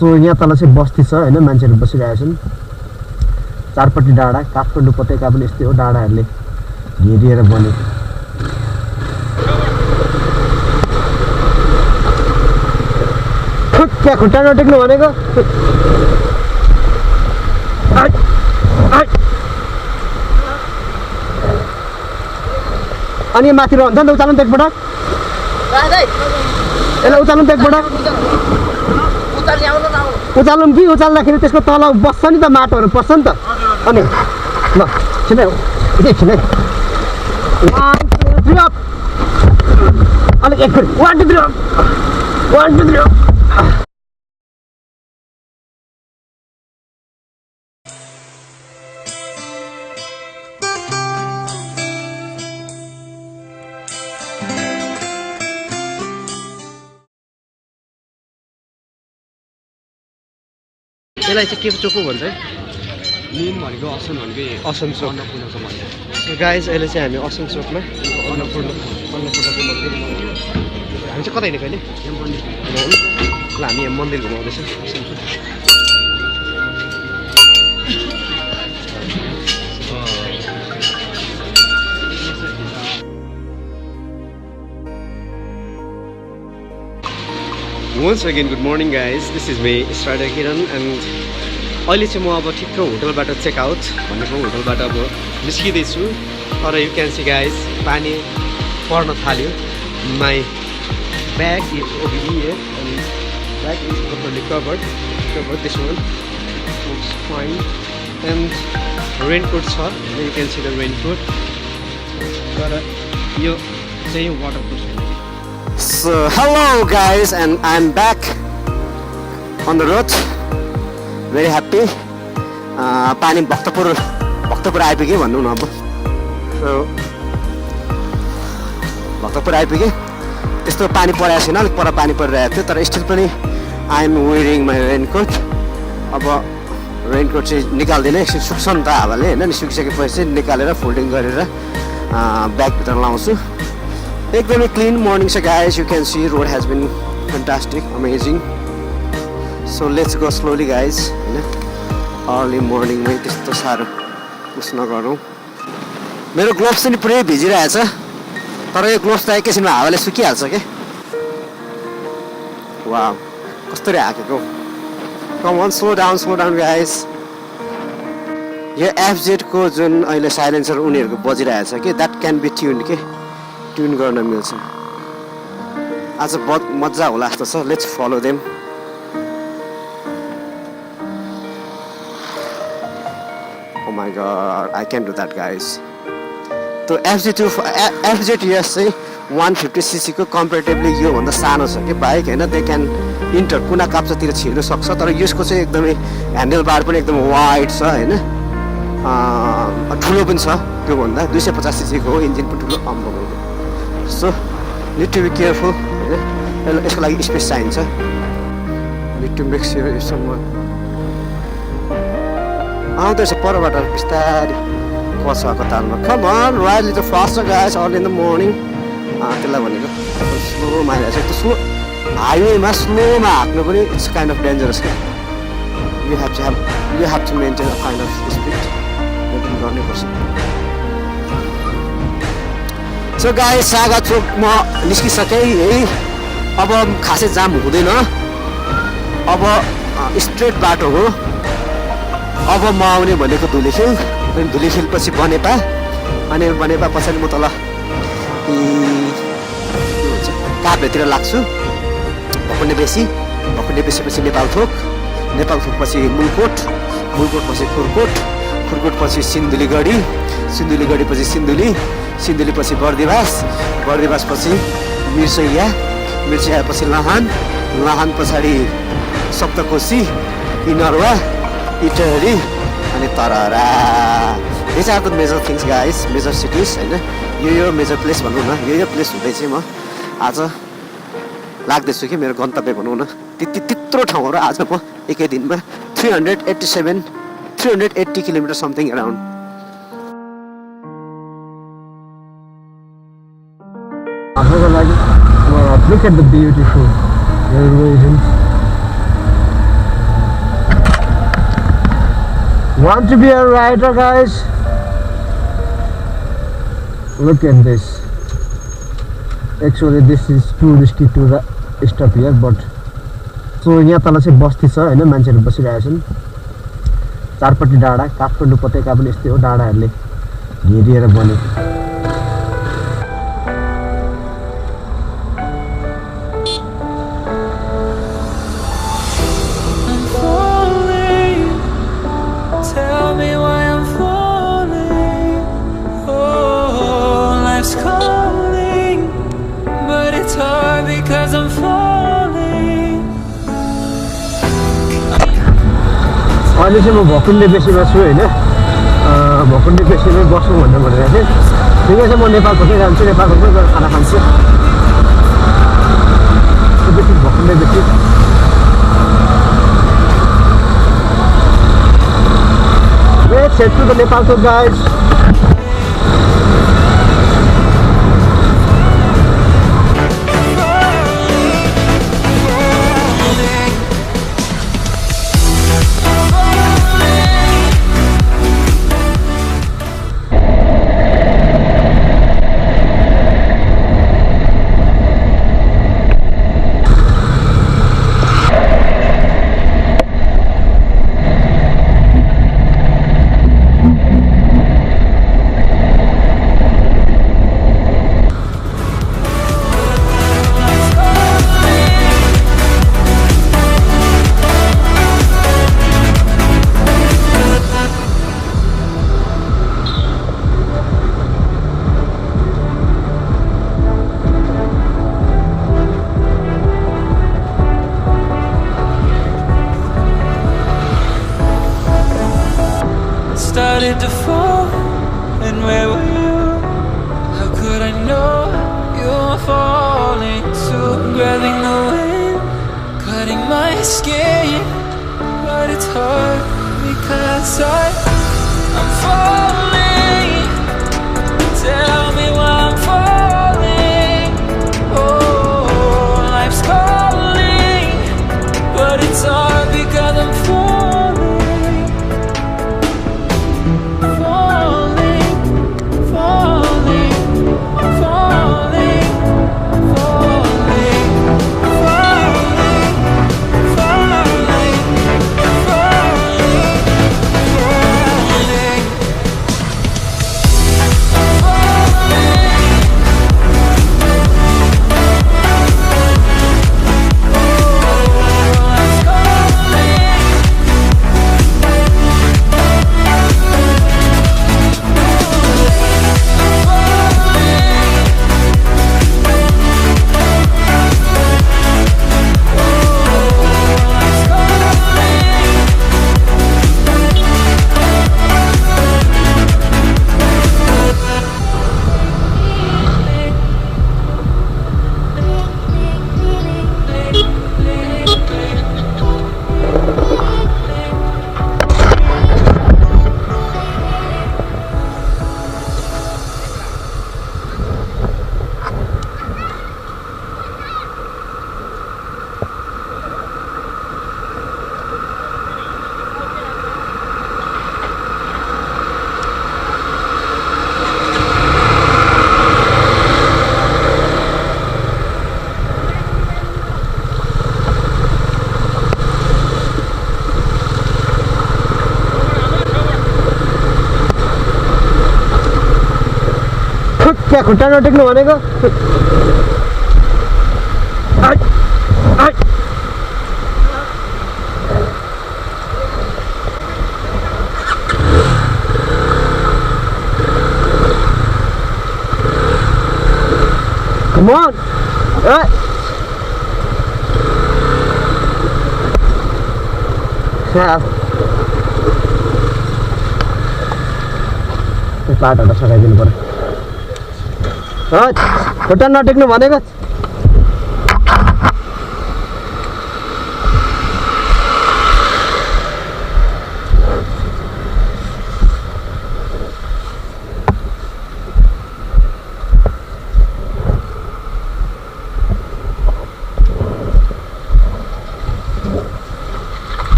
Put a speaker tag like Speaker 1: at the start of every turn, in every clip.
Speaker 1: So यहाँ तल चाहिँ बस्ती छ हैन मान्छेहरु बसिरहेका छन् चारपट्टि डाँडा काठमाडौँ उपत्यका पनि यस्तै हो डाँडाहरुले घेरिएर बनेको क्या खुट्टा नटेक्नु भनेको अनि माथि रहन्छ नि उचाल्नु त एकपटक यसलाई उचाल्नु त एकपटक उचाल्नु कि उचाल्दाखेरि त्यसको तल बस्छ नि त माटोहरू पर्छ नि त अनि ल छिनै हो एकछिन है 1 2 3 अप अलिक एकफेर 1 2 3 अप 1 2 3 अप यसलाई चाहिँ के चोको भन्छ है
Speaker 2: मेन भनेको असन भनेको
Speaker 1: असन चोक
Speaker 2: अन्नपूर्णको भन्छ
Speaker 1: गाइज अहिले चाहिँ हामी असन चोकमा अन्नपूर्णको मन्दिर हामी चाहिँ कता हिँडेको अहिले ल हामी यहाँ मन्दिर घुमाउँदैछौँ असन चोक Once again, good morning guys. This is me, Strider Kiran, and अहिले चाहिँ म अब ठिक्क होटलबाट चेक आउट भनेको होटलबाट अब निस्किँदैछु तर यु क्यान सी गाइज पानी पर्न थाल्यो my bag is over here and bag is properly covered this one looks fine and raincoat छ you can see the raincoat तर यो चाहिँ वाटरप्रुफ छैन So hello guys, and I'm back on the road. Very happy. पानी भक्तपुर आइपुगे भन्नु न अब. So भक्तपुर आइपुगे. त्यस्तो पानी परेको छैन अलिक पर पानी परिरहेको थियो तर स्टिल पनि I am wearing my raincoat. अब रेनकोट चाहिँ निकाल्दिनँ एकछिन सुक्छ नि त हावाले हैन नि सुकिसकेपछि चाहिँ निकालेर फोल्डिङ गरेर ब्याग भित्र लाउँछु. एकदमै क्लीन मर्निङ छ guys you can see road has been fantastic amazing so let's go slowly guys होइन अर्ली मर्निङमै त्यस्तो साह्रो उस नगरौँ मेरो ग्लोभ्स पनि पुरै भिजिरहेछ तर यो ग्लोभ्स त एकैछिनमा हावाले सुकिहाल्छ के वा कस्तरी हाकेको come on slow down guys यो एफजेडको जुन अहिले साइलेन्सर उनीहरूको बजिरहेछ कि द्याट क्यान बी ट्युन के ट्युन गर्न मिल्छ आज बहुत मजा होला जस्तो छ let's follow them oh my god I can do that guys तो एफजेड चाहिँ 150cc को कम्पेरेटिभली योभन्दा सानो छ कि बाइक होइन दे क्यान इन्टर कुना काप्चातिर छिर्नु सक्छ तर यसको चाहिँ एकदमै ह्यान्डल बार पनि एकदम वाइड छ होइन ठुलो पनि छ त्योभन्दा 250cc को इन्जिन पनि ठुलो अम्बो so need to be careful होइन यसको लागि स्पेस चाहिन्छ need to make sure if someone आउँदैछ परबाट बिस्तारै कछुवाको तालमा come on ride little faster guys early in the morning त्यसलाई भनेको स्लोमा आइरहेको छ त्यो स्लो हाइवेमा स्लोमा हाँक्नु पनि इट्स काइन्ड अफ डेन्जरस क्या you have to maintain a kind of speed maintain गर्नैपर्छ सो गाइस सागा चोक म निस्किसकेँ है अब खासै जाम हुँदैन अब स्ट्रेट बाटो हो अब म आउने भनेको धुलीखेल अनि धुलीखेल पछि बनेपा अनि बनेपा पछाडि म तल काभ्रेतिर लाग्छु भकुण्डे बेसी पछि नेपालथोक पछि मुलकोट पछि खुरकोट पछि सिन्धुलीगढी पछि सिन्धुली पछि बर्दिवास पछि मिर्सैया पछि लहान पछाडि सप्तकोशी इनरवा इटहरी अनि Tarahara this are the major things guys major cities होइन यो मेजर प्लेस भनौँ न यो प्लेस हुँदै चाहिँ म आज लाग्दैछु कि मेरो गन्तव्य भनौँ न त्यत्रो ठाउँहरू आज म एकै दिनमा 380 किलोमिटर समथिङ अराउन्ड आफ्नोको लागि look at the beautiful railways Want to be a rider, guys? Look at this. Actually, this is too risky to stop here, but so यहाँ तल चाहिँ बस्ती छ हैन, मान्छेहरु बसिरहेका छन्। चारपट्टि डाँडा, काठमाडौँ उपत्यका पनि यस्तै हो, डाँडाहरुले घेरिएर बने। अहिले चाहिँ म भकुण्डे बेसीमा छु हैन, भकुण्डे बेसीमै बस्नु भनेर भनिरहेको थिएँ। ठिकै छ, म नेपालकोटै जान्छु, नेपालकोटमै गएर खाना खान्छु। बेसी भकुण्डे बेसी Let's head to the Nepalthok, guys.
Speaker 3: Started to fall, and where were you? How could I know you were falling too? Grabbing the wind, cutting my skin, but it's hard because I'm falling. Tell me why I'm falling. Oh, life's calling, but it's hard because I'm falling.
Speaker 1: क्या खुट्टा नटेक्नु भनेको? Come on! बाटोलाई सघाइदिनु पर्यो। खुट्टा नटेक्नु भनेको।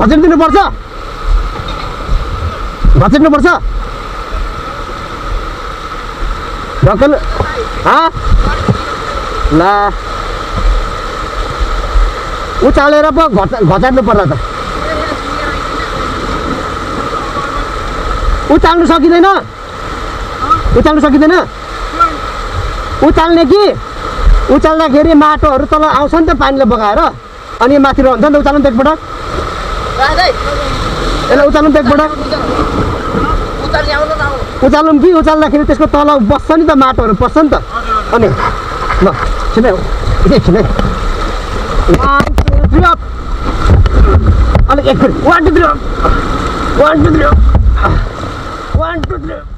Speaker 1: घचेटिदिनुपर्छ घचेट्नुपर्छ ढक्कन ल उचालेर पो घचाट्नु पर्ला त उचाल्नु सकिँदैन उचाल्ने कि उचाल्दाखेरि माटोहरू तल आउँछ नि त पानीले बगाएर अनि माथि रहन्छ नि त उचाल्नु त एकपटक यसलाई उचाल्नु त एकपटक उचाल्नु कि उचाल्दाखेरि त्यसको तल बस्छ नि त माटोहरू पस्छ नि त अनि ल छिटै एकछिन है 1 2 3 अलिक एकचोटि 1 2 3 1 2 3 1 2 3